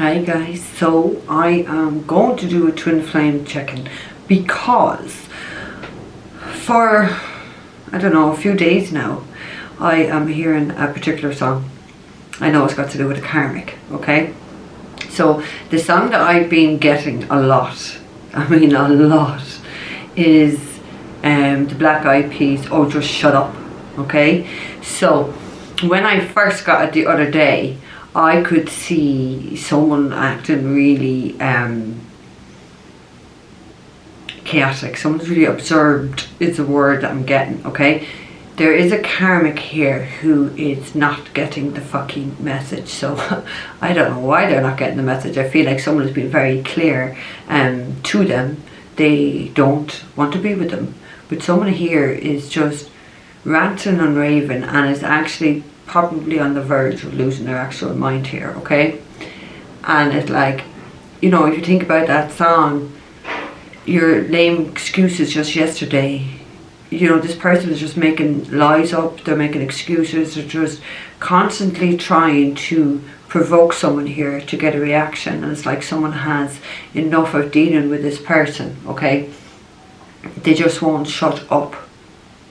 Hi guys, so I am going to do a twin flame check-in because for, I don't know, a few days now I am hearing a particular song. I know it's got to do with the Karmic, okay? So the song that I've been getting a lot, I mean a lot, is the Black Eyed Peas, Oh Just Shut Up, okay? So when I first got it the other day, I could see someone acting really chaotic. Someone's really absorbed is the word that I'm getting, okay? There is a Karmic here who is not getting the fucking message. So I don't know why they're not getting the message. I feel like someone has been very clear to them. They don't want to be with them. But someone here is just ranting and raving and is actually probably on the verge of losing their actual mind here, okay? And it's like, you know, if you think about that song, your lame excuses just yesterday, you know, this person is just making lies up, they're making excuses, they're just constantly trying to provoke someone here to get a reaction, and it's like someone has enough of dealing with this person, okay? They just won't shut up.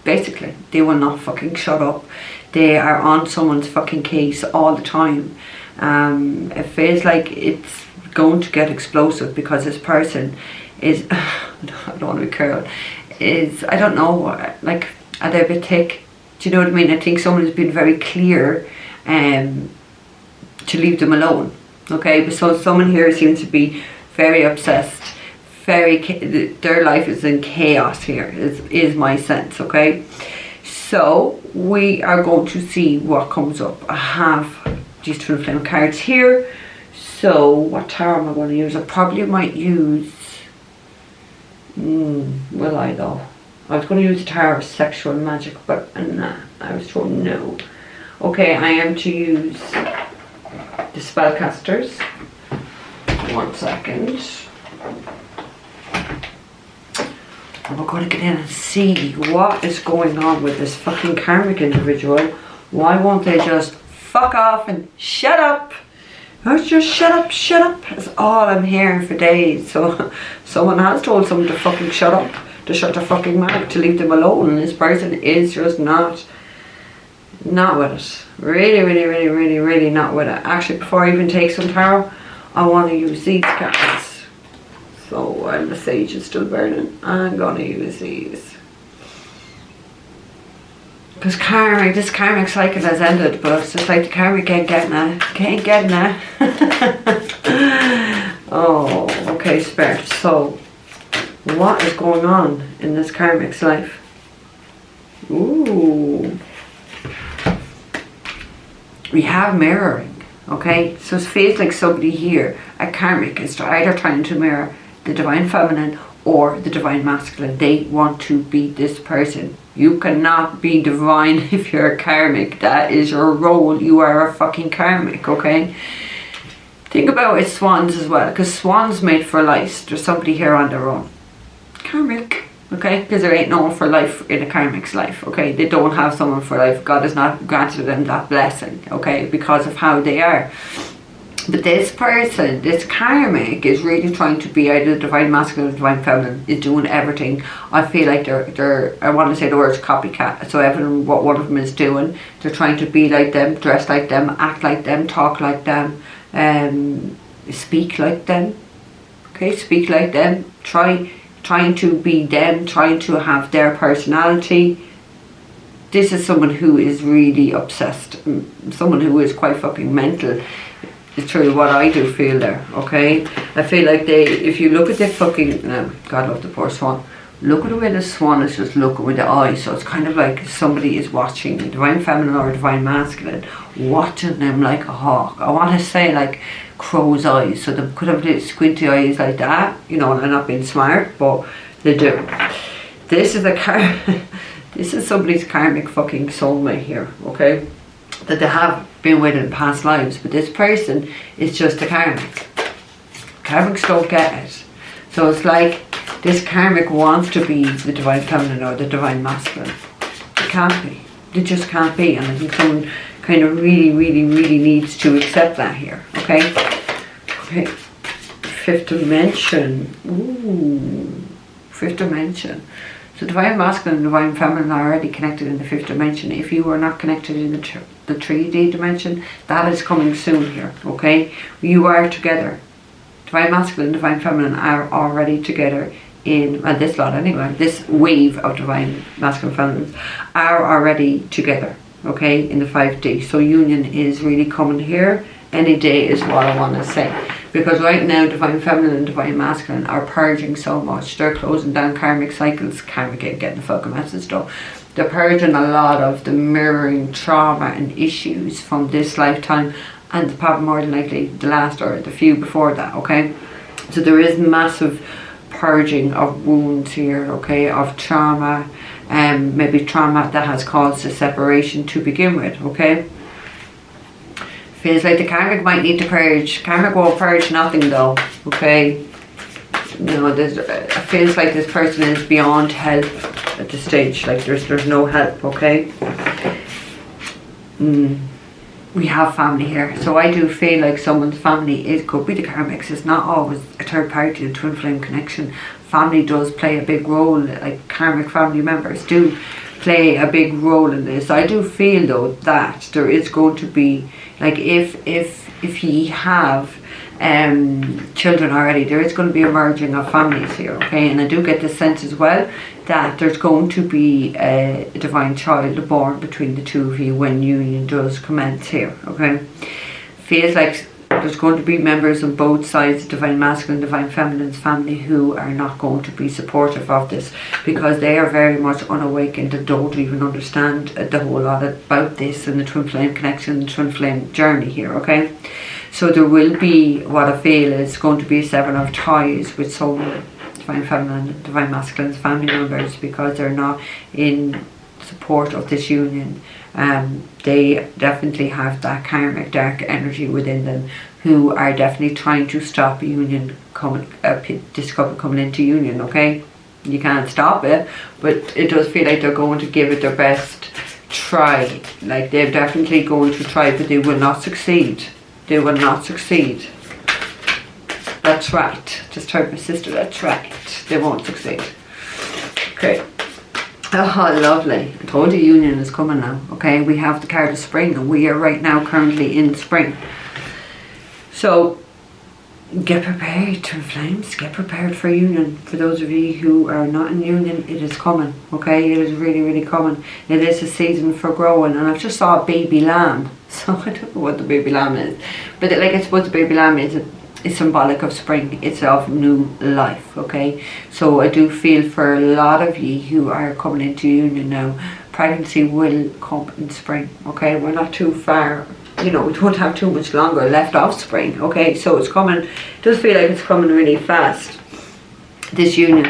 Basically, they will not fucking shut up. They are on someone's fucking case all the time. It feels like it's going to get explosive because this person is, I don't want to be cruel, is, I don't know, like, are they a bit thick? Do you know what I mean? I think someone has been very clear to leave them alone, okay? But so someone here seems to be very obsessed, their life is in chaos here, is my sense, okay? So we are going to see what comes up. I have these twin flame cards here. So what tarot am I going to use? I probably might use, will I though? I was going to use the tarot of sexual magic, but nah, I was told no. Okay, I am to use the spellcasters. 1 second. And we're going to get in and see what is going on with this fucking Karmic individual. Why won't they just fuck off and shut up? Oh, just shut up, shut up. That's all I'm hearing for days. So someone has told someone to fucking shut up, to shut their fucking mouth, to leave them alone. And this person is just not with it. Really not with it. Actually, before I even take some tarot, I want to use these cards. So while the sage is still burning, I'm gonna use these. Because this Karmic cycle has ended, but it's just like the Karmic ain't getting it. Oh, okay, Spirit. So, what is going on in this Karmic's life? Ooh. We have mirroring, okay? So it feels like somebody here, a Karmic, is either trying to mirror the divine feminine or the divine masculine. They want to be this person. You cannot be divine if you're a Karmic. That is your role. You are a fucking Karmic, okay? Think about it, swans as well, because swans made for life. There's somebody here on their own. Karmic, okay? Because there ain't no one for life in a Karmic's life, okay? They don't have someone for life. God has not granted them that blessing, okay? Because of how they are. But this person, this Karmic, is really trying to be either the divine masculine or the divine feminine, is doing everything. I feel like they're I want to say the words copycat. So everything what one of them is doing, they're trying to be like them, dress like them, act like them, talk like them, speak like them. Okay, speak like them, trying to be them, trying to have their personality. This is someone who is really obsessed, someone who is quite fucking mental. It's true what I do feel there, okay? I feel like if you look at the fucking, God love the poor swan, look at the way the swan is just looking with the eyes. So it's kind of like somebody is watching divine feminine or divine masculine, watching them like a hawk. I want to say like crow's eyes, so they could have little squinty eyes like that, you know, and they're not being smart, but they do. This is this is somebody's Karmic fucking soulmate here, okay? That they have been with in past lives, but this person is just a Karmic. Karmics don't get it. So it's like this Karmic wants to be the divine feminine or the divine masculine. It can't be. They just can't be. And I think someone kind of really needs to accept that here, okay? Okay. Fifth dimension. Ooh. Fifth dimension. So divine masculine and divine feminine are already connected in the fifth dimension. If you are not connected in the 3D dimension, that is coming soon here, okay? You are together. Divine masculine and divine feminine are already together in, well, this lot anyway, this wave of divine masculine feminines are already together, okay, in the 5D. So union is really coming here any day is what I want to say. Because right now, divine feminine and divine masculine are purging so much. They're closing down karmic cycles. Karmic ain't getting the fucking message though. They're purging a lot of the mirroring trauma and issues from this lifetime, and probably more than likely the last or the few before that, okay? So there is massive purging of wounds here, okay, of trauma, maybe trauma that has caused a separation to begin with, okay? Feels like the karmic might need to purge. Karmic won't purge nothing though, okay? You know, it feels like this person is beyond help at this stage. Like there's no help, okay? We have family here. So I do feel like someone's family could be the karmics. It's not always a third party, a twin flame connection. Family does play a big role. Like karmic family members do play a big role in this. I do feel though that there is going to be, like if ye have children already, there is going to be a merging of families here, okay? And I do get the sense as well that there's going to be a divine child born between the two of you when union does commence here, okay? Feels like there's going to be members on both sides, divine masculine, divine feminine's family, who are not going to be supportive of this because they are very much unawakened and don't even understand the whole lot about this and the twin flame connection, the twin flame journey here, okay? So there will be, what I feel is going to be a severing of ties with some divine feminine, divine masculine's family members because they're not in support of this union. They definitely have that karmic dark energy within them who are definitely trying to stop union this couple coming into union, okay? You can't stop it, but it does feel like they're going to give it their best try. Like they're definitely going to try, but they will not succeed. They will not succeed. That's right. Just heard my sister, that's right. They won't succeed. Okay. Oh, lovely. I told you union is coming now, okay? We have the card of spring and we are right now currently in spring. So, get prepared, twin flames. Get prepared for union. For those of you who are not in union, it is coming, okay? It is really, really coming. It is a season for growing. And I just saw a baby lamb. So, I don't know what the baby lamb is. But like I suppose the baby lamb is symbolic of spring. It's of new life, okay? So I do feel for a lot of you who are coming into union now, pregnancy will come in spring, okay? We're not too far, you know, we don't have too much longer left of spring, okay? So it's coming, it does feel like it's coming really fast, this union.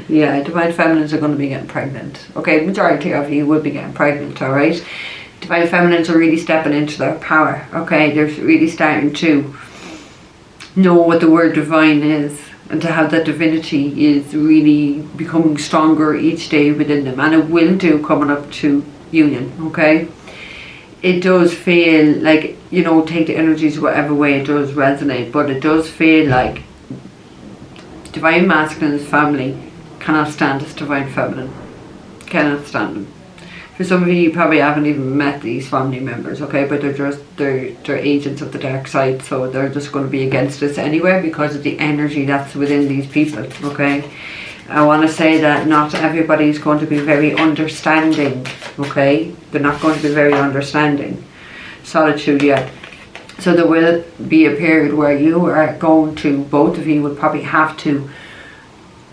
Yeah, divine feminines are going to be getting pregnant, okay? Majority of you will be getting pregnant, all right? Divine feminines are really stepping into their power, okay? They're really starting to know what the word divine is and to have that divinity is really becoming stronger each day within them, and it will do coming up to union, okay? It does feel like, you know, take the energies whatever way it does resonate, but it does feel like divine masculine's family cannot stand this divine feminine, cannot stand them. For some of you, you probably haven't even met these family members, okay? But they're agents of the dark side, so they're just going to be against us anyway because of the energy that's within these people, okay? I want to say that not everybody is going to be very understanding, okay? They're not going to be very understanding. Solitude yet. So there will be a period where you are going to, both of you will probably have to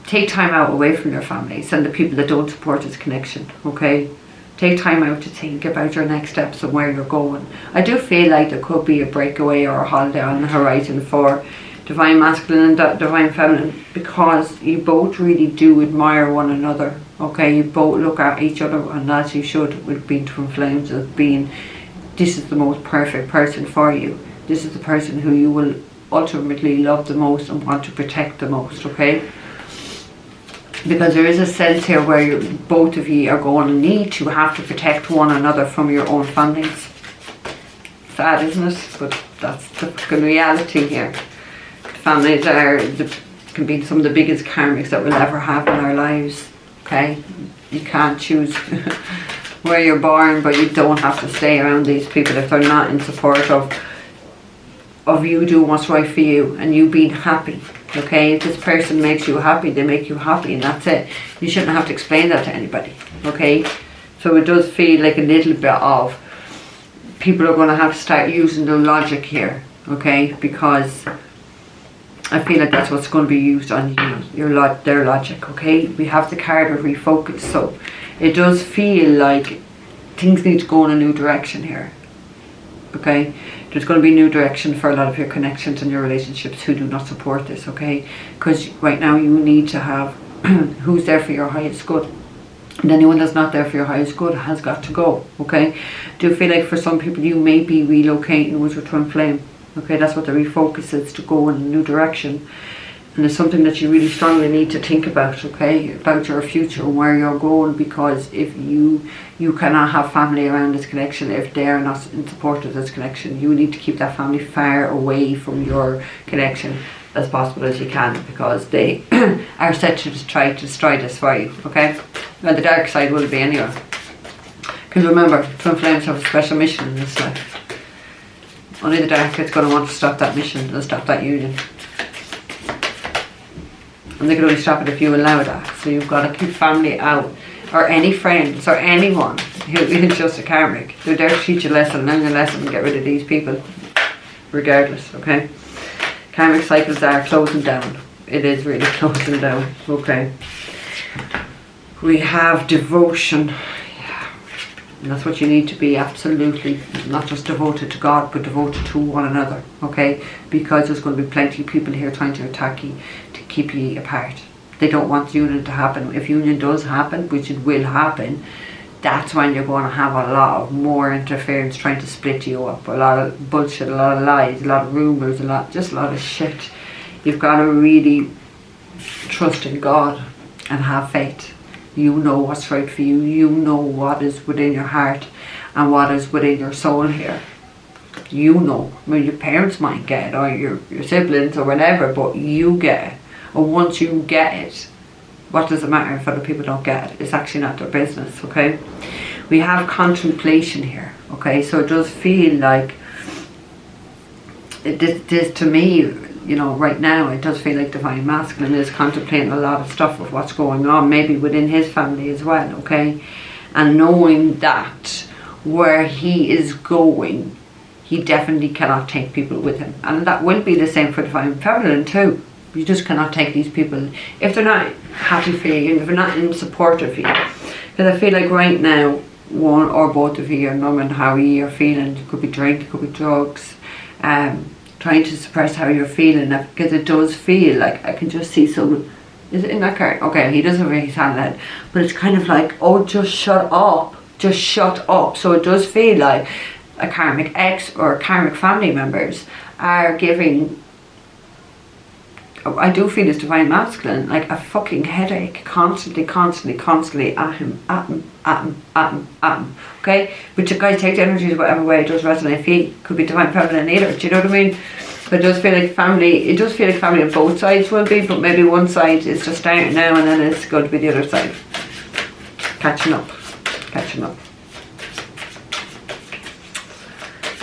take time out away from your families and the people that don't support this connection, okay? Take time out to think about your next steps and where you're going. I do feel like there could be a breakaway or a holiday on the horizon for divine masculine and divine feminine because you both really do admire one another, okay? You both look at each other, and as you should, with being twin flames, of being, this is the most perfect person for you. This is the person who you will ultimately love the most and want to protect the most, okay? Because there is a sense here where both of you are going to need to have to protect one another from your own families. sad, isn't it? But that's the fucking reality here. Families can be some of the biggest karmics that we'll ever have in our lives. Okay, you can't choose where you're born, but you don't have to stay around these people if they're not in support of you doing what's right for you and you being happy. Okay, if this person makes you happy, they make you happy, and that's it. You shouldn't have to explain that to anybody. Okay, so it does feel like a little bit of people are going to have to start using their logic here. Okay, because I feel like that's what's going to be used on you, their logic. Okay, we have the card of refocus, so it does feel like things need to go in a new direction here. Okay, there's going to be a new direction for a lot of your connections and your relationships who do not support this. Okay, because right now you need to have who's there for your highest good, and anyone that's not there for your highest good has got to go. Okay, do feel like for some people you may be relocating with your twin flame. Okay, that's what the refocus is, to go in a new direction. And it's something that you really strongly need to think about, okay, about your future and where you're going, because if you cannot have family around this connection, if they're not in support of this connection, you need to keep that family far away from your connection as possible as you can, because they are set to try to destroy this for you, okay? Well, the dark side will be anyway. Because remember, twin flames have a special mission in this life. Only the dark is going to want to stop that mission and stop that union. And they can only stop it if you allow that. So you've got to keep family out, or any friends, or anyone who is just a karmic. They're there to teach you a lesson, learn your lesson, and get rid of these people, regardless, okay? Karmic cycles are closing down. It is really closing down, okay? We have devotion. Yeah. And that's what you need to be, absolutely. Not just devoted to God, but devoted to one another, okay? Because there's going to be plenty of people here trying to attack you, keep you apart. They don't want union to happen. If union does happen, which it will happen, that's when you're going to have a lot of more interference trying to split you up. A lot of bullshit, a lot of lies, a lot of rumours, just a lot of shit. You've got to really trust in God and have faith. You know what's right for you. You know what is within your heart and what is within your soul here. You know. I mean, your parents might get it, or your siblings or whatever, but you get it. And once you get it, what does it matter if other people don't get it? It's actually not their business, okay? We have contemplation here, okay? So it does feel like, this to me, you know, right now, it does feel like Divine Masculine is contemplating a lot of stuff of what's going on, maybe within his family as well, okay? And knowing that where he is going, he definitely cannot take people with him. And that will be the same for Divine Feminine too. You just cannot take these people if they're not happy for you, if they're not in support of you. Because I feel like right now, one or both of you are numbing how you are feeling. It could be drink, it could be drugs, trying to suppress how you're feeling. Because it does feel like, I can just see someone, is it in that card? Okay, he doesn't really sound that, but it's kind of like, oh, just shut up, just shut up. So it does feel like a karmic ex or karmic family members are giving, I do feel it's Divine Masculine, like a fucking headache, constantly at him, okay? But you guys take the energies whatever way it does resonate for you. Could be Divine Feminine either, do you know what I mean? But it does feel like family, it does feel like family on both sides will be, but maybe one side is just starting now and then it's going to be the other side. Catching up.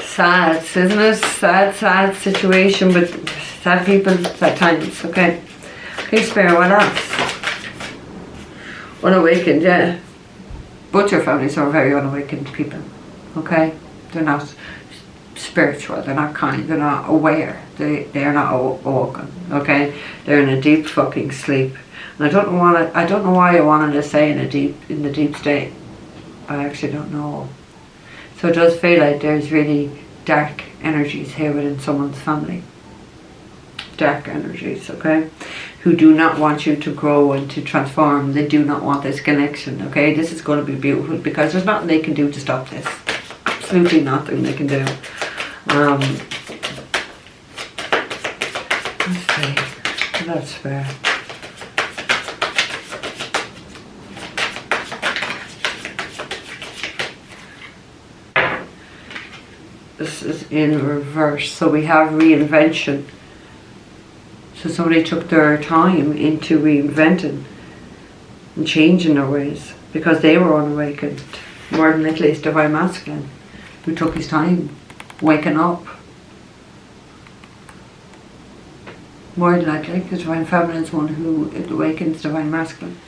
Sad, isn't it? Sad situation, but sad people at times, okay? Okay, Spirit, what else? Unawakened, yeah. Both your families are very unawakened people, okay? They're not spiritual, they're not kind, they're not aware, they're not awoken, okay? They're in a deep fucking sleep. And I don't know why I wanted to say in the deep state. I actually don't know. So it does feel like there's really dark energies here within someone's family. Dark energies, okay? Who do not want you to grow and to transform. They do not want this connection, okay? This is going to be beautiful because there's nothing they can do to stop this. Absolutely nothing they can do. Let's see. That's fair. This is in reverse. So we have reinvention. So somebody took their time into reinventing and changing their ways because they were unawakened. More than likely it's divine masculine who took his time waking up. More than likely the divine feminine is one who awakens divine masculine.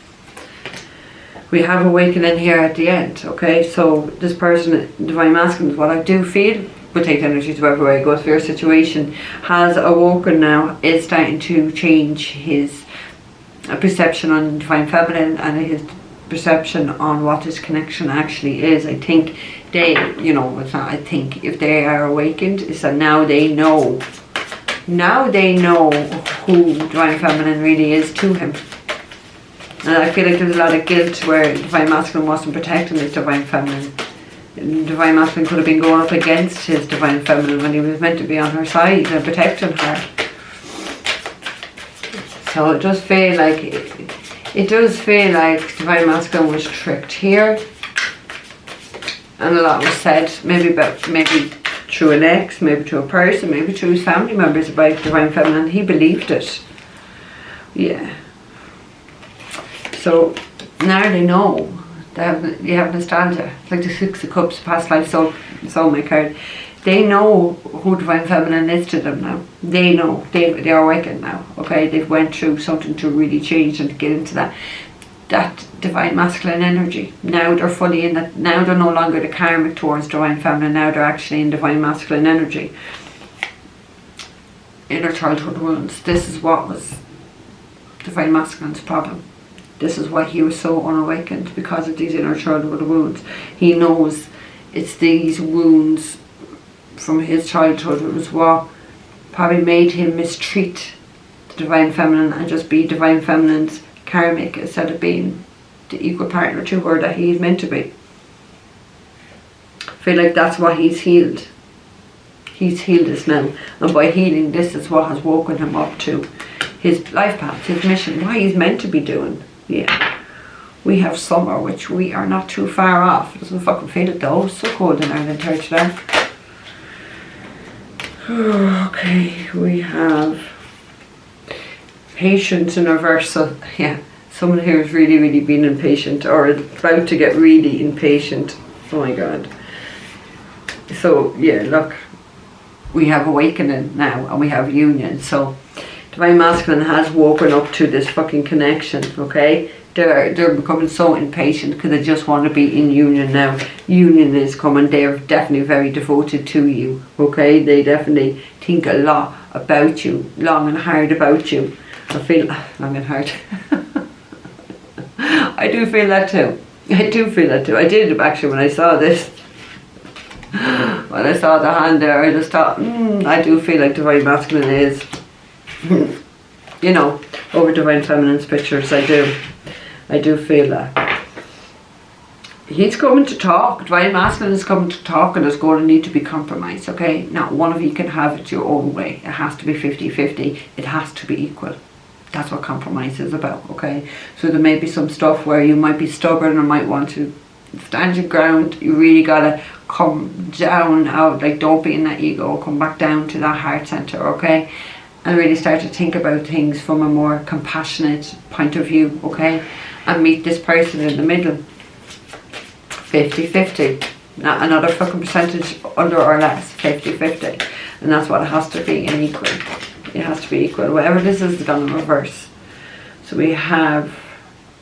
We have awakening here at the end, okay? So this person, divine masculine, is what I do feel, will take energy to wherever way it goes for your situation, has awoken now, is starting to change his perception on divine feminine and his perception on what this connection actually is. I think they, you know, it's not I think, if they are awakened, is that now they know who divine feminine really is to him. And I feel like there's a lot of guilt where divine masculine wasn't protecting his divine feminine. Divine masculine could have been going up against his divine feminine when he was meant to be on her side and protecting her. So it does feel like divine masculine was tricked here, and a lot was said, maybe through an ex, maybe to a person, maybe to his family members about divine feminine. He believed it. Yeah. So now they know. You have nostalgia. It's like the Six of Cups, past life soulmate card. They know who divine feminine is to them now. They know. They are awakened now. Okay, they've went through something to really change and to get into that divine masculine energy. Now they're fully in that. Now they're no longer the karmic towards divine feminine. Now they're actually in divine masculine energy. Inner childhood wounds. This is what was divine masculine's problem. This is why he was so unawakened, because of these inner childhood wounds. He knows it's these wounds from his childhood. It was what probably made him mistreat the divine feminine and just be divine feminine's karmic instead of being the equal partner to her that he's meant to be. I feel like that's what he's healed. He's healed this now, and by healing this is what has woken him up to his life path, his mission, what he's meant to be doing. Yeah, we have summer, which we are not too far off. It doesn't fucking feel it though. It's so cold in Ireland here today. Okay, we have patience in reverse. So yeah, someone here is really, really being impatient, or about to get really impatient. Oh my god. So yeah, look, we have awakening now and we have union. So divine masculine has woken up to this fucking connection, okay? They're becoming so impatient because they just want to be in union now. Union is coming. They're definitely very devoted to you, okay? They definitely think a lot about you, long and hard about you. I feel long and hard. I do feel that too. I do feel that too. I did actually when I saw this. When I saw the hand there, I just thought, I do feel like divine masculine is, you know, over divine feminine's pictures. I do feel that. He's coming to talk. Divine masculine is coming to talk, and there's going to need to be compromise, okay? Not one of you can have it your own way. It has to be 50-50. It has to be equal. That's what compromise is about, okay? So there may be some stuff where you might be stubborn or might want to stand your ground. You really gotta come down out, like don't be in that ego, come back down to that heart center, okay? And really start to think about things from a more compassionate point of view, okay? And meet this person in the middle. 50-50. Not another fucking percentage under or less. 50-50. And that's what it has to be, and equal. It has to be equal. Whatever this is done in reverse. So we have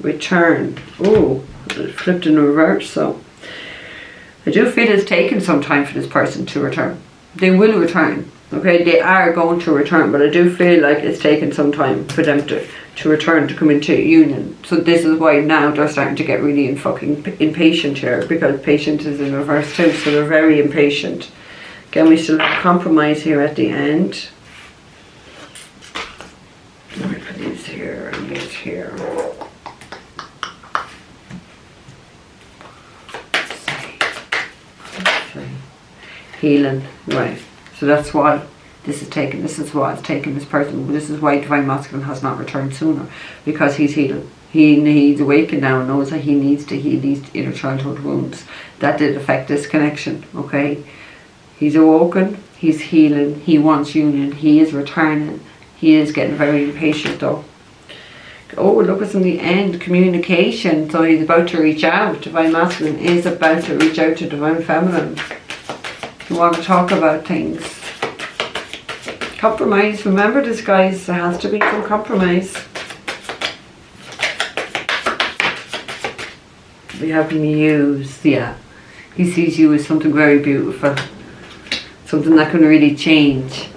return. Oh, it flipped in reverse. So I do feel it's taken some time for this person to return. They will return. Okay, they are going to return, but I do feel like it's taken some time for them to return, to come into union. So this is why now they're starting to get really impatient here, because patience is in reverse too, so they're very impatient. Again, we still have compromise here at the end. Let me put these here and these here. Let's see. Healing, right. So that's what this is taking. This is what it's taken this person. This is why divine masculine has not returned sooner, because he's healing. He's awakened now and knows that he needs to heal these inner childhood wounds that did affect this connection. Okay, He's awoken, he's healing, he wants union, he is returning. He is getting very impatient though. Oh, look, it's in the end, communication. So he's about to reach out. Divine Masculine is about to reach out to Divine Feminine. You want to talk about things. Compromise. Remember this, guys. There has to be some compromise. We have been used. Yeah. He sees you as something very beautiful. Something that can really change.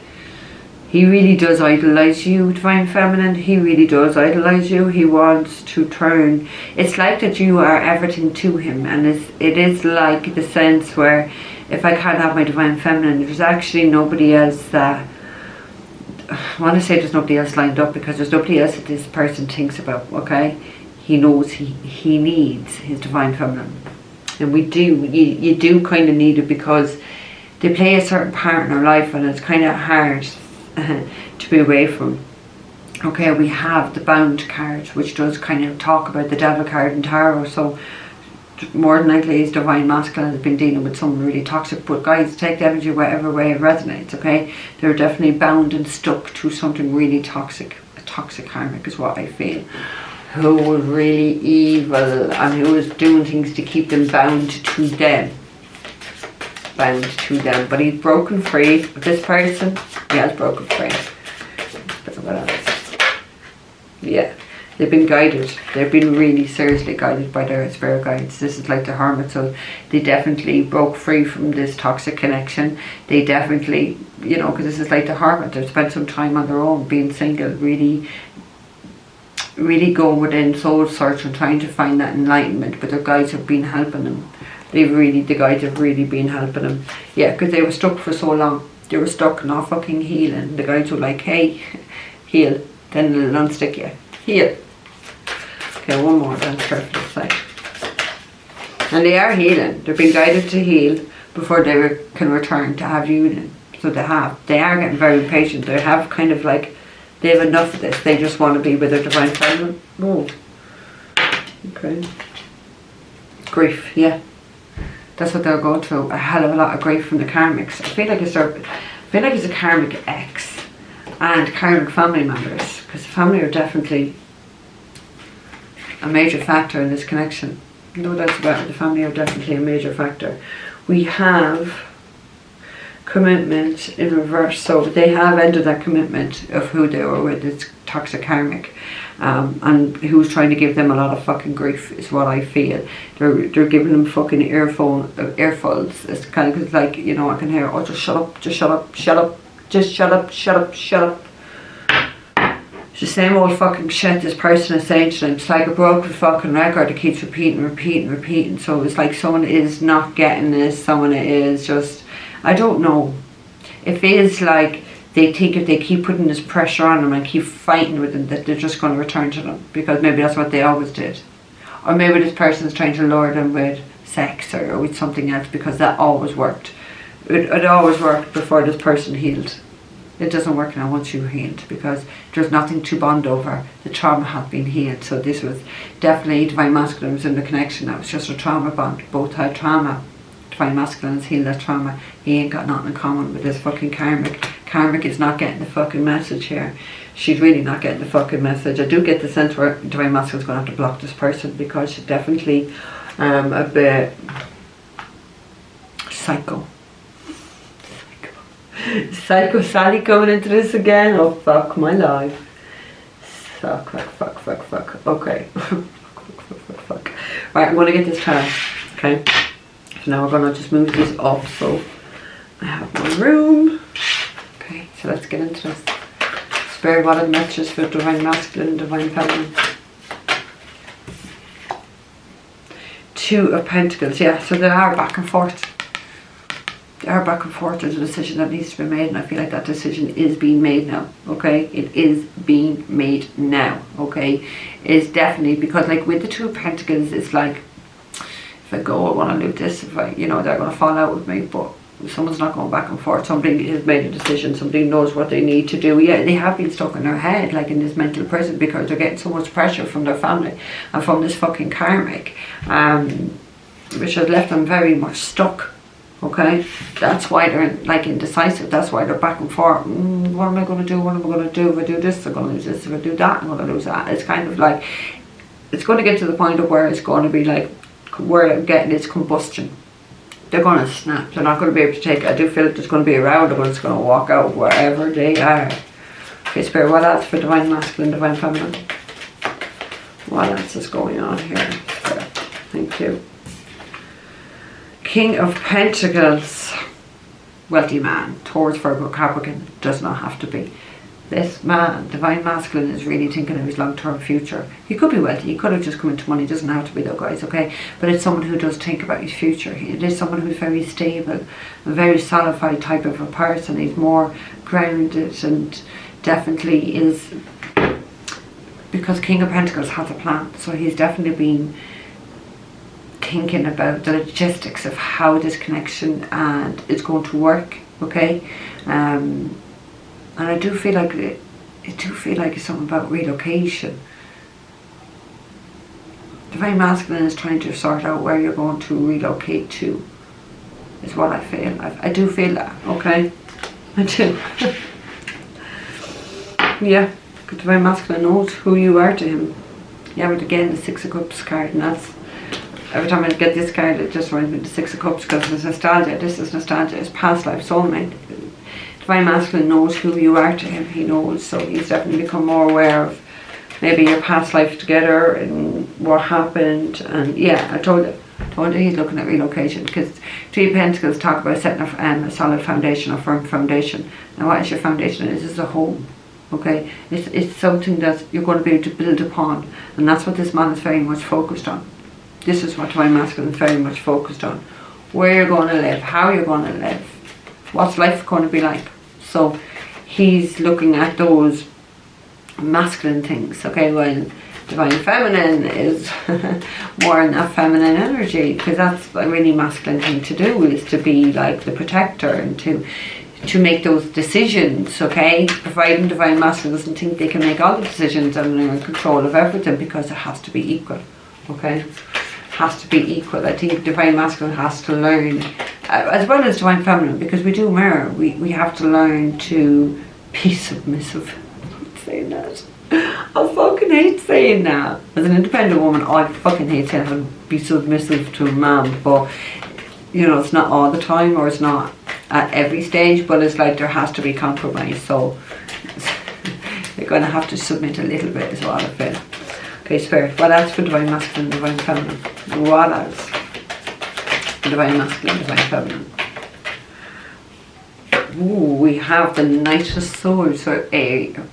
He really does idolize you, Divine Feminine. He really does idolize you. He wants to turn. It's like that you are everything to him. And it is like the sense where if I can't have my Divine Feminine, there's actually nobody else that... I want to say there's nobody else lined up because there's nobody else that this person thinks about, okay? He knows he needs his Divine Feminine. And we do. You do kind of need it because they play a certain part in our life and it's kind of hard to be away from. Okay, we have the Bound card, which does kind of talk about the Devil card in tarot. So more than likely his Divine Masculine has been dealing with someone really toxic. But guys, take the energy whatever way it resonates, okay? They're definitely bound and stuck to something really toxic. A toxic karmic is what I feel. Who was really evil and who was doing things to keep them bound to them. Bound to them. But he's broken free. This person, he has broken free. What else? Yeah. They've been guided. They've been really seriously guided by their spirit guides. This is like the Hermit, so they definitely broke free from this toxic connection. They definitely, you know, because this is like the Hermit. They've spent some time on their own, being single, really going within, soul search and trying to find that enlightenment. But their guides have been helping them. The guides have really been helping them. Yeah, because they were stuck for so long. They were stuck, not fucking healing. The guides were like, hey, heal. Then they'll unstick you. Heal. Okay, one more, that's perfect side. And they are healing. They've been guided to heal before they can return to have union. So they are getting very patient. They have kind of like, they have enough of this. They just want to be with their Divine Feminine. Oh. Okay. Grief, yeah. That's what they're going through. A hell of a lot of grief from the karmics. I feel like it's a karmic ex and karmic family members. Because the family are definitely a major factor in this connection. No doubts about it, the family are definitely a major factor. We have commitment in reverse, so they have ended that commitment of who they were with, this toxic karmic, and who's trying to give them a lot of fucking grief is what I feel. They're giving them fucking earfuls. It's kind of like, you know, I can hear, oh, just shut up, just shut up, shut up, just shut up, shut up, shut up. It's the same old fucking shit this person is saying to them. It's like a broken fucking record. It keeps repeating. So it's like someone is not getting this. Someone is just, I don't know. It feels like they think if they keep putting this pressure on them and keep fighting with them, that they're just going to return to them. Because maybe that's what they always did. Or maybe this person is trying to lure them with sex or with something else, because that always worked. It always worked before this person healed. It doesn't work now once you're healed, because there's nothing to bond over. The trauma had been healed. So this was definitely Divine Masculine was in the connection. That was just a trauma bond. Both had trauma. Divine Masculine has healed that trauma. He ain't got nothing in common with this fucking karmic. Karmic is not getting the fucking message here. She's really not getting the fucking message. I do get the sense where Divine Masculine is going to have to block this person, because she's definitely a bit psycho. Psycho Sally coming into this again. Oh fuck my life. Fuck. Okay. fuck. Right, I'm gonna get this card. Okay. So now we're gonna just move this up so I have my room. Okay, so let's get into this. Spirit, what are the messages for Divine Masculine and Divine Feminine? Two of Pentacles, yeah, so they are back and forth. There's a decision that needs to be made, and I feel like that decision is being made now. Okay, it is being made now. Okay, it's definitely, because like with the Two of Pentacles, it's like, if I go, I want to do this, if I, you know, they're going to fall out with me, but someone's not going back and forth. Somebody has made a decision, somebody knows what they need to do. Yeah, they have been stuck in their head, like in this mental prison, because they're getting so much pressure from their family and from this fucking karmic, which has left them very much stuck. Okay, that's why they're like indecisive. That's why they're back and forth. What am I going to do? What am I going to do? If I do this, I'm going to lose this. If I do that, I'm going to lose that. It's kind of like, it's going to get to the point of where it's going to be like, where they're getting its combustion. They're going to snap. They're not going to be able to take it. I do feel like there's going to be a row. They're just going to walk out wherever they are. Okay, Spirit, what else for Divine Masculine, Divine Feminine? What else is going on here? Spirit, thank you. King of Pentacles, wealthy man, Taurus, Virgo, Capricorn, does not have to be. This man, Divine Masculine, is really thinking of his long-term future. He could be wealthy, he could have just come into money, doesn't have to be though, guys, okay? But it's someone who does think about his future. It is someone who's very stable, a very solidified type of a person. He's more grounded and definitely is, because King of Pentacles has a plan, so he's definitely been thinking about the logistics of how this connection and is going to work, okay? And I do feel like it's something about relocation. Divine Masculine is trying to sort out where you're going to relocate to, is what I feel. I do feel that, okay? I do. Yeah, Divine Masculine knows who you are to him. Yeah, but again, the Six of Cups card, and that's, every time I get this card, it just reminds me of the Six of Cups, because it's nostalgia. This is nostalgia. It's past life, soulmate. Divine Masculine knows who you are to him. He knows, so he's definitely become more aware of maybe your past life together and what happened. And yeah, I told you he's looking at relocation, because Three of Pentacles talk about setting a solid foundation, a firm foundation. Now, what is your foundation? This is a home. Okay, it's something that you're going to be able to build upon, and that's what this man is very much focused on. This is what Divine Masculine is very much focused on. Where you're going to live, how you're going to live, what's life going to be like. So he's looking at those masculine things, okay, while Divine Feminine is more in that feminine energy, because that's a really masculine thing to do, is to be like the protector and to make those decisions, okay? Providing Divine Masculine doesn't think they can make all the decisions and they're in control of everything, because it has to be equal, okay? Has to be equal. I think Divine Masculine has to learn, as well as Divine Feminine, because we do mirror, we have to learn to be submissive. I hate saying that. I fucking hate saying that. As an independent woman, I fucking hate saying how to be submissive to a man, but you know, it's not all the time, or it's not at every stage, but it's like there has to be compromise, so you're going to have to submit a little bit as well, I feel. Okay, Spirit, what else for Divine Masculine, Divine Feminine? What else for Divine Masculine, Divine Feminine? Ooh, we have the Knight of Swords for Aries. Do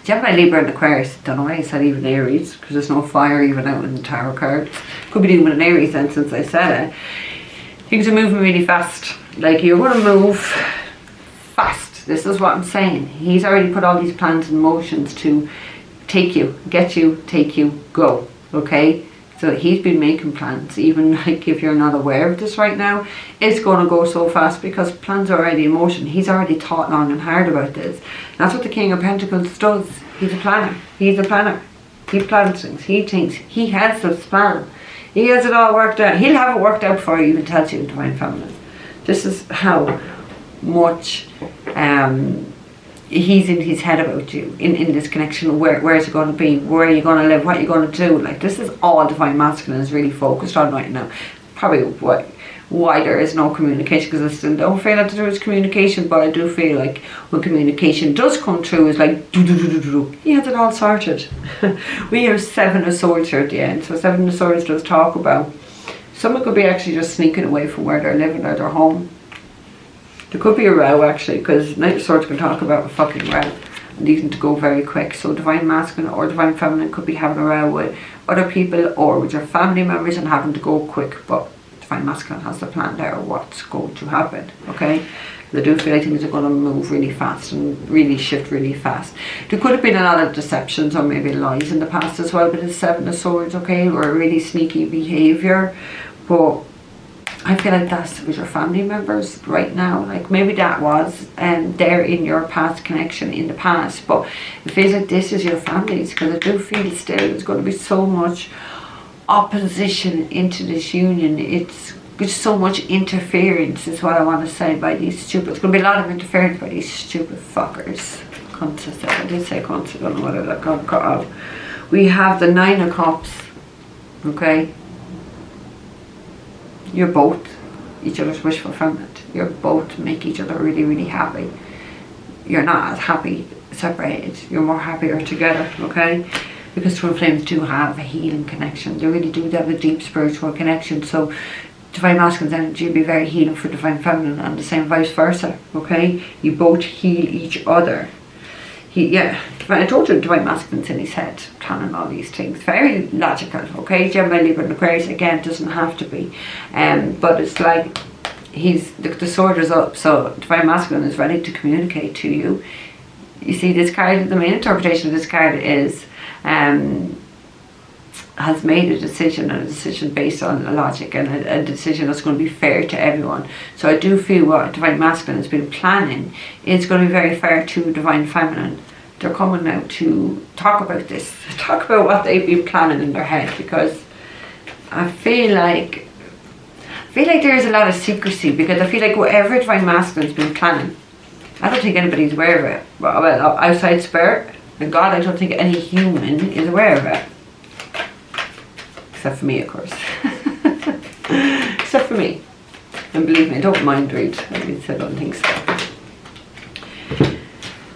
you have my Libra and Aquarius? Don't know why I said even Aries, because there's no fire even out in the tarot cards. Could be doing with an Aries then, since I said it. Things are moving really fast. Like, you're going to move fast. This is what I'm saying. He's already put all these plans in motions to take you, get you, take you, go. Okay? So he's been making plans. Even like if you're not aware of this right now, it's going to go so fast because plans are already in motion. He's already thought long and hard about this. That's what the King of Pentacles does. He's a planner. He's a planner. He plans things. He thinks. He has this plan. He has it all worked out. He'll have it worked out for you, even tells you in Divine Feminine. This is how much he's in his head about you, in this connection. Where is it going to be? Where are you going to live? What are you going to do? Like, this is all Divine Masculine is really focused on right now. Probably why there is no communication, because I still don't feel like there is communication, but I do feel like when communication does come through, it's like he has it all sorted. We have Seven of Swords here at the end, so Seven of Swords does talk about someone could be actually just sneaking away from where they're living or their home. There could be a row actually, because Knight of Swords can talk about a fucking row needing to go very quick. So Divine Masculine or Divine Feminine could be having a row with other people or with your family members and having to go quick, but Divine Masculine has the plan there of what's going to happen, okay? They do feel like things are going to move really fast and really shift really fast. There could have been a lot of deceptions or maybe lies in the past as well, but it's Seven of Swords, okay, or really sneaky behaviour. But I feel like that's with your family members right now. Like, maybe that was there in your past connection in the past, but it feels like this is your family's, because I do feel still there's going to be so much opposition into this union. It's There's so much interference is what I want to say by these stupid, there's going to be a lot of interference by these stupid fuckers. Cunts, I did say cunts, I don't know whether that got cut out. We have the 9 of Cups, okay? You're both each other's wish fulfillment. You're both make each other really, really happy. You're not as happy separated. You're more happier together, okay? Because twin flames do have a healing connection. They really do have a deep spiritual connection. So divine masculine's energy will be very healing for divine feminine, and the same vice versa, okay? You both heal each other. I told you divine masculine's in his head, planning all these things. Very logical, okay? Gemini, Libra and Aquarius, again, doesn't have to be. But it's like, the sword is up, so divine masculine is ready to communicate to you. You see, this card, the main interpretation of this card is, has made a decision, and a decision based on logic, and a decision that's going to be fair to everyone. So I do feel what divine masculine has been planning is going to be very fair to divine feminine. They're coming now to talk about this, talk about what they've been planning in their head, because I feel like there is a lot of secrecy, because I feel like whatever divine masculine's been planning, I don't think anybody's aware of it. Well, outside spirit and God, I don't think any human is aware of it. Except for me, of course. Except for me. And believe me, I don't mind read. I don't think so.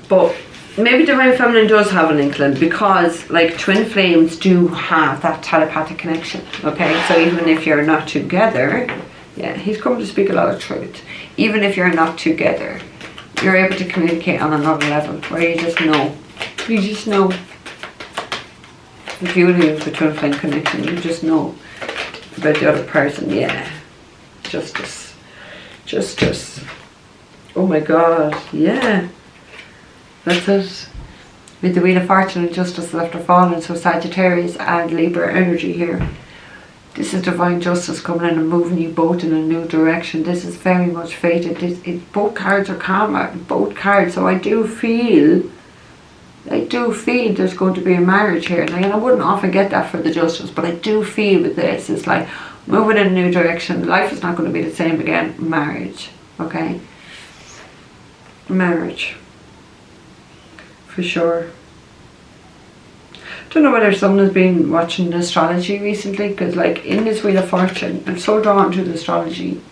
But maybe divine feminine does have an inkling, because like twin flames do have that telepathic connection, okay? So even if you're not together, yeah, he's coming to speak a lot of truth. Even if you're not together, you're able to communicate on another level where you just know. You just know. The beauty of the twin flame connection, you just know about the other person. Yeah. Justice. Justice. Oh my God. Yeah. That's it. With the Wheel of Fortune and Justice left her fallen, so Sagittarius and Libra energy here. This is divine justice coming in and moving you both in a new direction. This is very much fated. Both cards are karma, both cards. So I do feel there's going to be a marriage here. And I wouldn't often get that for the justice, but I do feel with this, it's like moving in a new direction. Life is not going to be the same again. Marriage, okay? Marriage. For sure. Don't know whether someone has been watching astrology recently, because like in this Wheel of Fortune, I'm so drawn to the astrology,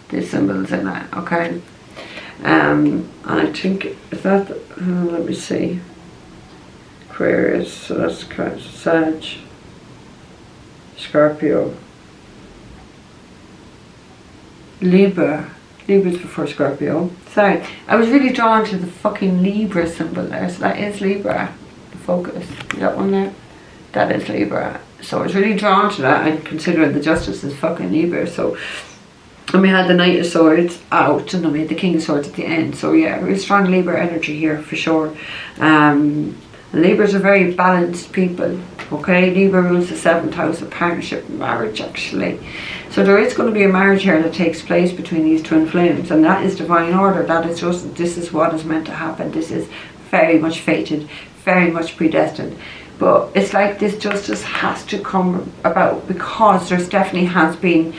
the symbols in it, okay? And I think, is that, let me see, Aquarius, so that's Sag, Scorpio, Libra's before Scorpio. Sorry, I was really drawn to the fucking Libra symbol there, so that is Libra. Focus, that one there, that is Libra. So I was really drawn to that, and considering the Justice is fucking Libra. So, and we had the Knight of Swords out, and then we had the King of Swords at the end. So yeah, really strong Libra energy here for sure. Libras are very balanced people, okay? Libra rules the 7th house of partnership and marriage, actually. So there is going to be a marriage here that takes place between these twin flames, and that is divine order. That is just, this is what is meant to happen. This is very much fated, very much predestined. But it's like this justice has to come about, because there's definitely has been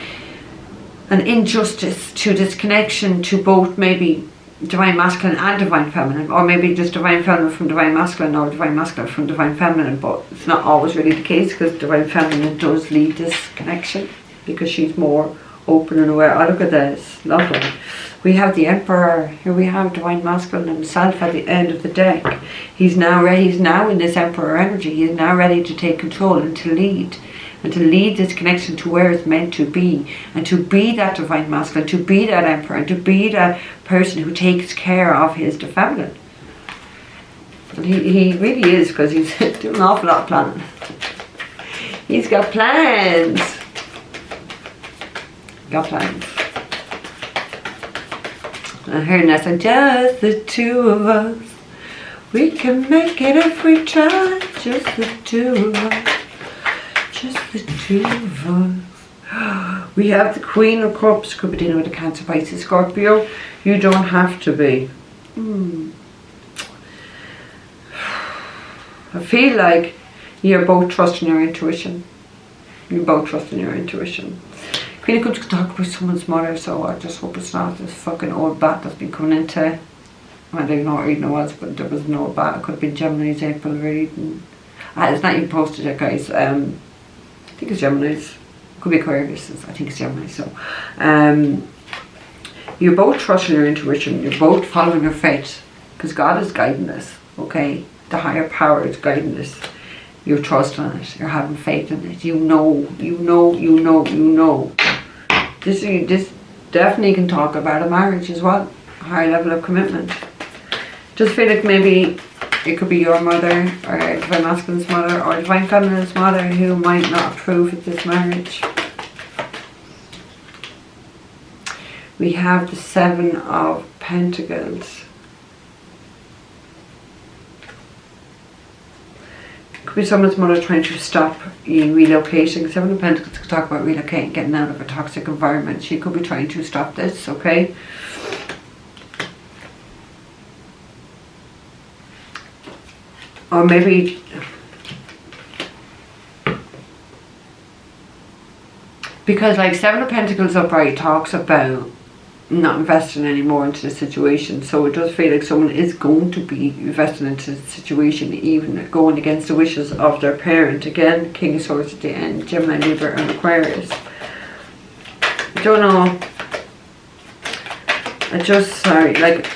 an injustice to this connection to both maybe divine masculine and divine feminine, or maybe just divine feminine from divine masculine, or divine masculine from divine feminine. But it's not always really the case, because divine feminine does lead this connection, because she's more open and aware. Oh, look at this, lovely. We have the Emperor. Here we have divine masculine himself at the end of the deck. He's now ready. He's now in this Emperor energy. He is now ready to take control and to lead. And to lead this connection to where it's meant to be. And to be that divine masculine. To be that Emperor. And to be that person who takes care of his feminine. And he really is, because he's doing an awful lot of planning. He's got plans. Got plans. And hearing that, so just the two of us. We can make it if we try. Just the two of us. Just the two of us. We have the Queen of Cups. Could be dealing with a Cancer, Pisces, Scorpio. You don't have to be. I feel like you're both trusting your intuition. You're both trusting your intuition. Queen Feeling good to talk about someone's mother, so I just hope it's not this fucking old bat that's been coming into. I don't know what reading it was, but there was no bat. It could have been Gemini's April reading. It's not even posted yet, guys. I think it's Gemini's. Could be Aquarius. I think it's Gemini. So, you're both trusting your intuition. You're both following your faith, because God is guiding this. Okay, the higher power is guiding this. You're trusting it. You're having faith in it. You know. This definitely can talk about a marriage as well. A higher level of commitment. Just feel like maybe it could be your mother, or Divine Masculine's mother, or Divine Feminine's mother who might not approve of this marriage. We have the 7 of Pentacles. Could be someone's mother trying to stop you relocating. 7 of Pentacles could talk about relocating, getting out of a toxic environment. She could be trying to stop this, okay? Or maybe because like 7 of Pentacles upright talks about not investing anymore into the situation, so it does feel like someone is going to be investing into the situation, even going against the wishes of their parent. Again, King of Swords at the end, Gemini, Libra and Aquarius. I don't know, like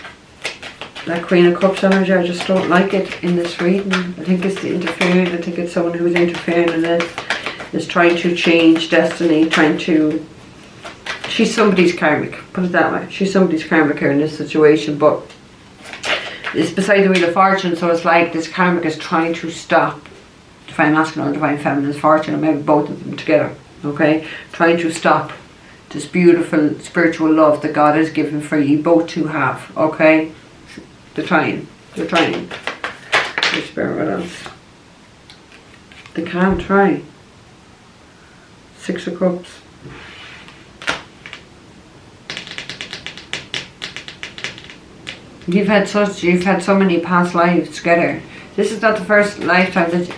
that Queen of Cups energy, I just don't like it in this reading. I think it's the interfering. I think it's someone who's interfering in this, is trying to change destiny, she's somebody's karmic, put it that way. She's somebody's karmic here in this situation, but it's beside the Wheel of Fortune, so it's like this karmic is trying to stop Divine Masculine or Divine Feminine's fortune, or maybe both of them together, okay? Trying to stop this beautiful spiritual love that God has given for you both to have, okay? They're trying. Spirit, what else? They can't try. 6 of Cups. You've had so many past lives together. This is not the first lifetime that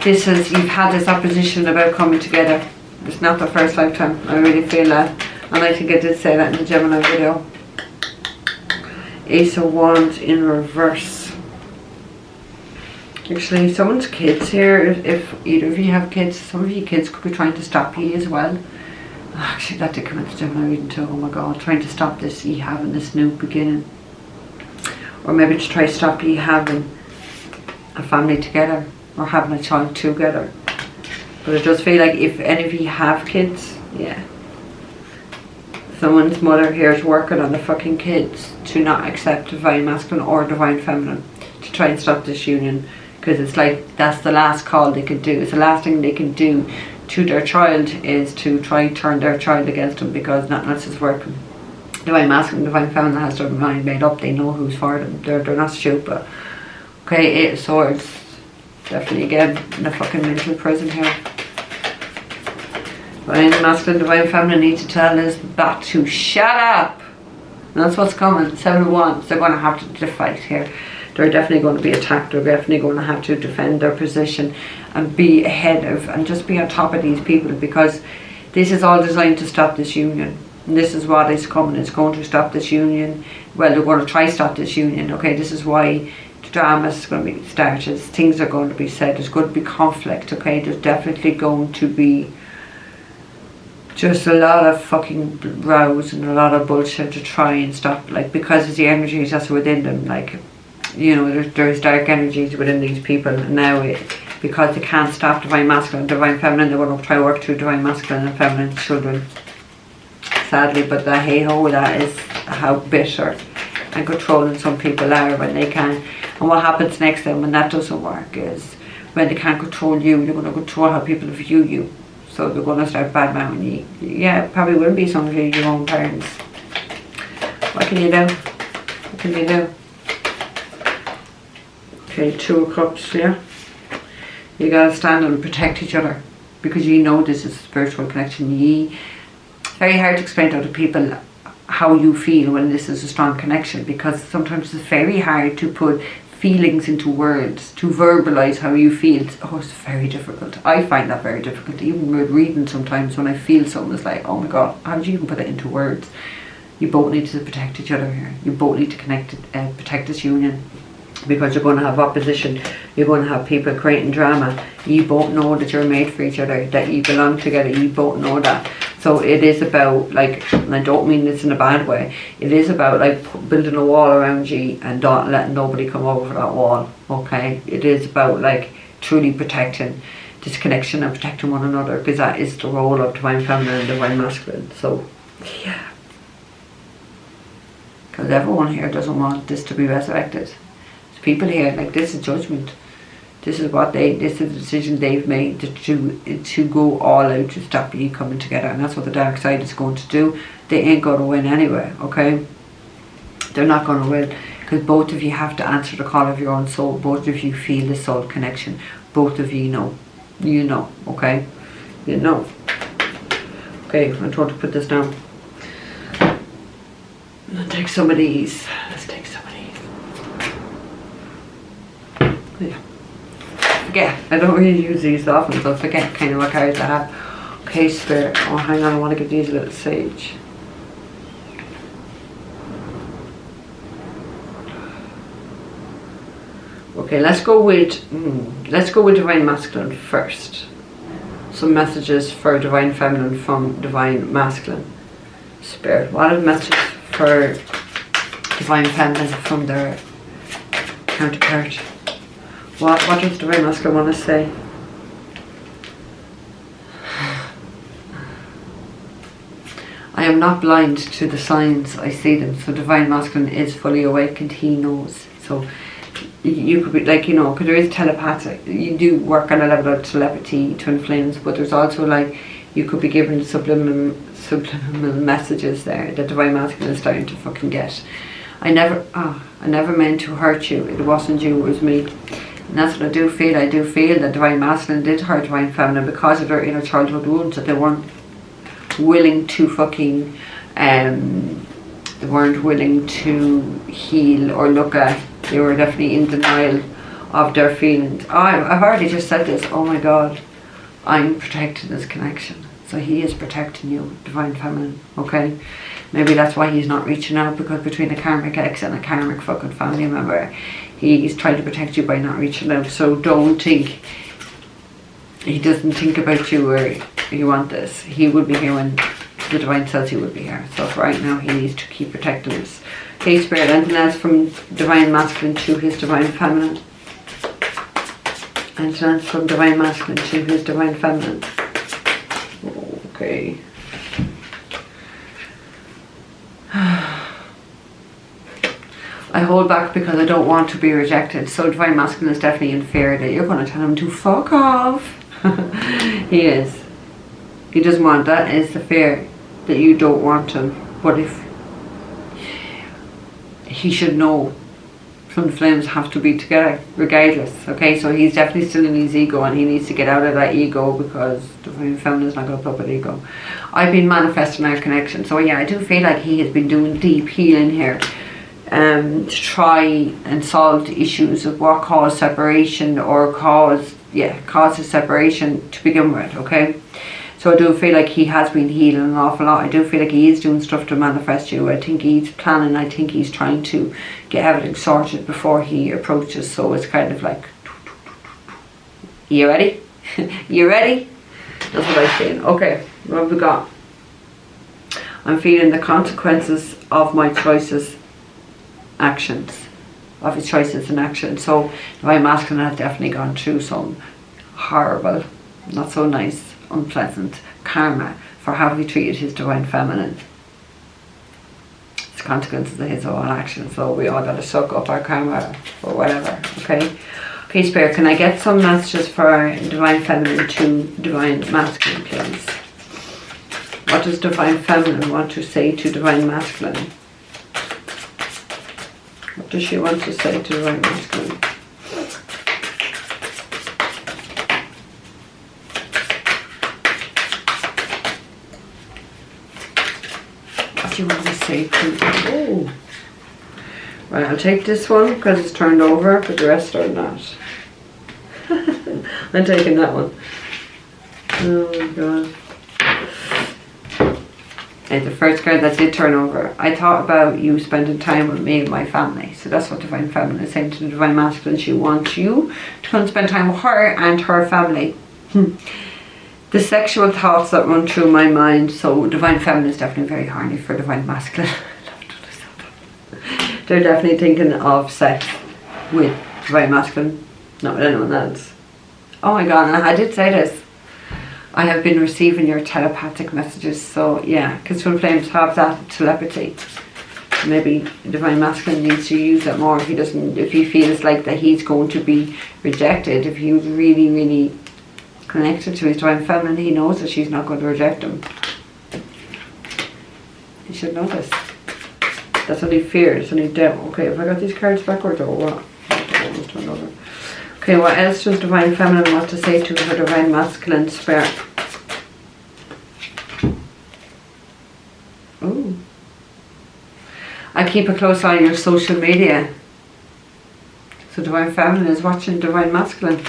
you've had this opposition about coming together. It's not the first lifetime. I really feel that, and I think I did say that in the Gemini video. Ace of Wands in reverse. Actually, someone's kids here, if either of you have kids, some of you kids could be trying to stop you as well. Actually, that did come into Gemini reading too. Oh my God, trying to stop this, you having this new beginning. Or maybe to try to stop you having a family together, or having a child together. But it does feel like if any of you have kids, yeah. Someone's mother here is working on the fucking kids to not accept Divine Masculine or Divine Feminine, to try and stop this union, because it's like that's the last call they can do. It's the last thing they can do to their child, is to try and turn their child against them, because nothing else is working. Divine Masculine, Divine Feminine has their mind made up. They know who's for them. They're not stupid. Okay, 8 of Swords. Definitely again in a fucking mental prison here. Divine Masculine, Divine Feminine need to tell this bat to shut up. And that's what's coming. 7 of Wands. They're going to have to fight here. They're definitely going to be attacked. They're definitely going to have to defend their position and be ahead of, and just be on top of these people, because this is all designed to stop this union. And this is what is coming. It's going to stop this union. Well, they're going to try to stop this union. Okay, this is why the drama is going to be started. Things are going to be said. There's going to be conflict. Okay, there's definitely going to be just a lot of fucking rows and a lot of bullshit to try and stop, like, because of the energies that's within them. Like, you know, there's dark energies within these people, and now because they can't stop Divine Masculine and Divine Feminine, they're going to try to work through Divine Masculine and Feminine children, sadly. But the hey ho, that is how bitter and controlling some people are when they can. And what happens next then when that doesn't work is, when they can't control you, they're going to control how people view you. So they're going to start bad-mouthing you. Yeah, probably will be some of you, your own parents. What can you do? What can you do? Okay, 2 of Cups, yeah. You got to stand and protect each other, because you know this is a spiritual connection. Very hard to explain to other people how you feel when this is a strong connection, because sometimes it's very hard to put feelings into words, to verbalize how you feel. Oh, it's very difficult. I find that very difficult. Even with reading sometimes, when I feel something, it's like, oh my God, how do you even put it into words? You both need to protect each other here. You both need to protect this union, because you're going to have opposition. You're going to have people creating drama. You both know that you're made for each other, that you belong together. You both know that. So it is about, like, and I don't mean this in a bad way, it is about like building a wall around you and not letting nobody come over that wall, okay? It is about like truly protecting this connection and protecting one another, because that is the role of divine feminine and divine masculine. So yeah, because everyone here doesn't want this to be resurrected. There's people here, like, this is judgment. This is the decision they've made to go all out to stop you coming together, and that's what the dark side is going to do. They ain't going to win anyway, okay? They're not going to win, because both of you have to answer the call of your own soul. Both of you feel the soul connection. Both of you know. You know, okay? You know. Okay, I'm trying to put this down. Let's take some of these. Yeah. Forget, I don't really use these often, so I forget kind of what cards I have. Okay, Spirit. Oh, hang on, I want to give these a little sage. Okay, let's go with divine masculine first. Some messages for divine feminine from divine masculine. Spirit, what are the messages for divine feminine from their counterpart? What does divine masculine want to say? I am not blind to the signs, I see them. So divine masculine is fully awakened, he knows. So you could be like, you know, because there is telepathic, you do work on a level of telepathy, twin flames, but there's also like, you could be given subliminal messages there that divine masculine is starting to fucking get. I never meant to hurt you. It wasn't you, it was me. And that's what I do feel. I do feel that divine masculine did hurt divine feminine because of their inner childhood wounds, that they weren't willing to fucking, they weren't willing to heal or look at. They were definitely in denial of their feelings. Oh, I've already just said this. Oh my God, I'm protecting this connection. So he is protecting you, divine feminine, okay? Maybe that's why he's not reaching out, because between a karmic ex and a karmic fucking family member, he's trying to protect you by not reaching out. So don't think he doesn't think about you or you want this. He will be here when the divine says he will be here. So for right now, he needs to keep protecting us. Okay, Spirit, anything else from divine masculine to his divine feminine? Anything else from divine masculine to his divine feminine? Okay. I hold back because I don't want to be rejected. So divine masculine is definitely in fear that you're going to tell him to fuck off. He is. He doesn't want that. Is the fear that you don't want him. But if he should know, twin flames have to be together regardless. Okay, so he's definitely still in his ego, and he needs to get out of that ego, because divine feminine is not going to put up with ego. I've been manifesting our connection. So yeah, I do feel like he has been doing deep healing here, to try and solve the issues of what caused separation, or caused the separation to begin with, okay? So I do feel like he has been healing an awful lot. I do feel like he is doing stuff to manifest you. I think he's planning, I think he's trying to get everything sorted before he approaches. So it's kind of like, you ready? You ready? That's what I feel. Okay, what have we got? I'm feeling the consequences of my choices, actions, of his choices and actions. So divine masculine has definitely gone through some horrible, not so nice, unpleasant karma for how he treated his divine feminine. It's consequences of his own actions. So we all got to suck up our karma or whatever. Okay. Okay, Spirit, can I get some messages for divine feminine to divine masculine, please? What does divine feminine want to say to divine masculine? What does she want to say to divine masculine? What do you want to say to... Oh! Right, I'll take this one because it's turned over, but the rest are not. I'm taking that one. Oh my god. And the first card that did turn over, I thought about you spending time with me and my family. So that's what Divine Feminine is saying to the Divine Masculine. She wants you to come spend time with her and her family. The sexual thoughts that run through my mind. So Divine Feminine is definitely very horny for Divine Masculine. They're definitely thinking of sex with Divine Masculine, not with anyone else. Oh my god, and I did say this. I have been receiving your telepathic messages, so yeah, because Twinflames have that telepathy. Maybe Divine Masculine needs to use that more if he feels like that he's going to be rejected. If he's really, really connected to his Divine Feminine, he knows that she's not going to reject him. He should know this. That's only fear, it's only doubt. Okay, have I got these cards backwards or what? Okay, what else does Divine Feminine want to say to her Divine Masculine spirit? Ooh. I keep a close eye on your social media. So Divine Feminine is watching Divine Masculine.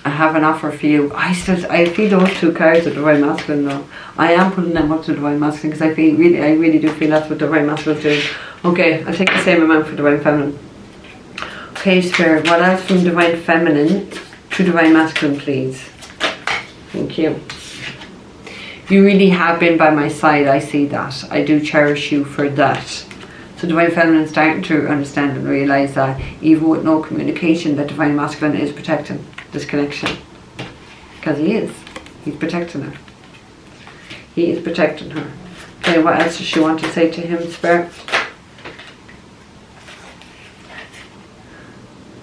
I have an offer for you. I feel those two cards are Divine Masculine though. I am putting them up to Divine Masculine because I really do feel that's what Divine Masculine is doing. Okay, I'll take the same amount for Divine Feminine. Okay, Spirit, what else from Divine Feminine to Divine Masculine, please? Thank you. You really have been by my side, I see that. I do cherish you for that. So Divine Feminine is starting to understand and realise that even with no communication, that Divine Masculine is protecting this connection. Because he is. He's protecting her. He is protecting her. Okay, what else does she want to say to him, Spirit?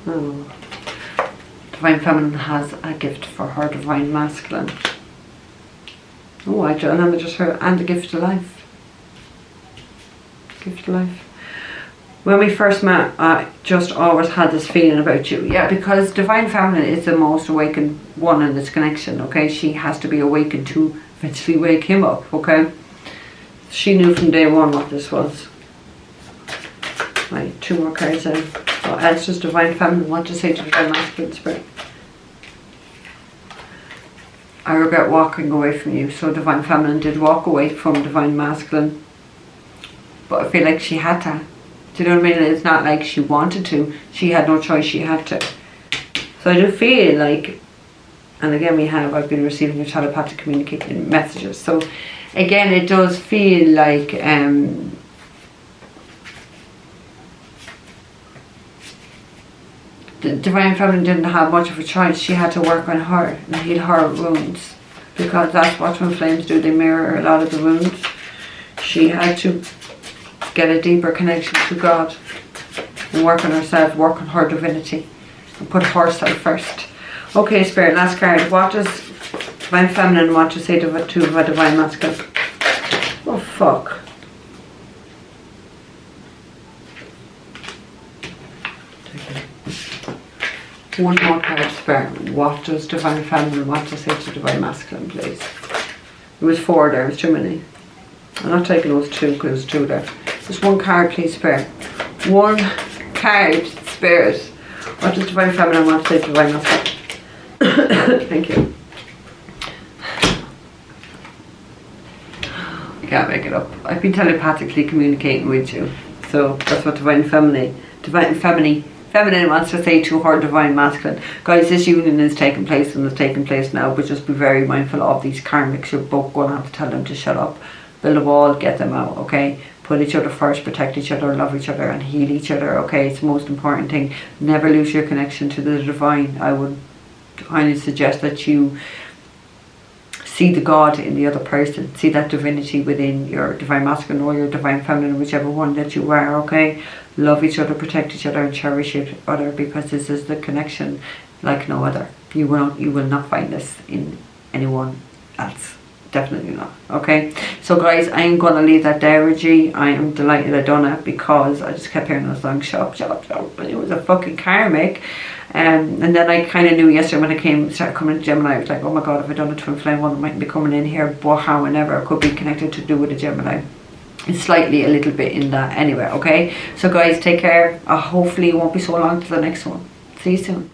Oh. Divine Feminine has a gift for her Divine Masculine. Oh, I just heard, and a gift to life. Gift to life. When we first met, I just always had this feeling about you. Yeah, because Divine Feminine is the most awakened one in this connection, okay? She has to be awakened to eventually wake him up, okay? She knew from day one what this was. Right, 2 more cards in. What else does Divine Feminine want to say to Divine Masculine Spirit? I regret walking away from you. So Divine Feminine did walk away from Divine Masculine. But I feel like she had to. Do you know what I mean? It's not like she wanted to. She had no choice, she had to. So I do feel like, and again I've been receiving your telepathic communication messages. So again, it does feel like the Divine Feminine didn't have much of a choice. She had to work on her and heal her wounds. Because that's what Twinflames do. They mirror a lot of the wounds. She had to get a deeper connection to God and work on herself, work on her divinity and put herself first. Okay, Spirit, last card. What does Divine Feminine want to say to a Divine Masculine? Oh fuck. One more card, Spirit. What does Divine Feminine want to say to Divine Masculine, please? It was 4 there, it was too many. I'm not taking those 2 because there's 2 there. Just one card, please, Spirit. One card, Spirit. What does Divine Feminine want to say to Divine Masculine? Thank you. I can't make it up. I've been telepathically communicating with you. So that's what Divine Feminine wants to say to her Divine Masculine. Guys, this union is taking place and is taking place now, but just be very mindful of these karmics. You're both going to have to tell them to shut up. Build a wall, get them out, okay? Put each other first, protect each other, love each other and heal each other, okay? It's the most important thing. Never lose your connection to the divine. I would highly suggest that you see the God in the other person. See that divinity within your Divine Masculine or your Divine Feminine, whichever one that you are, okay? Love each other, protect each other and cherish each other, because this is the connection like no other. You will not find this in anyone else. Definitely not. Okay, so guys, I am going to leave that there, Reggie. I am delighted I done it because I just kept hearing those long shop, and it was a fucking karmic. And then I kind of knew yesterday when I started coming to Gemini, I was like, oh my god, if I done a twin flame one, it mightn't be coming in here, but how and ever it could be connected to do with a Gemini. It's slightly a little bit in that anyway, okay? So guys, take care. Hopefully it won't be so long to the next one. See you soon.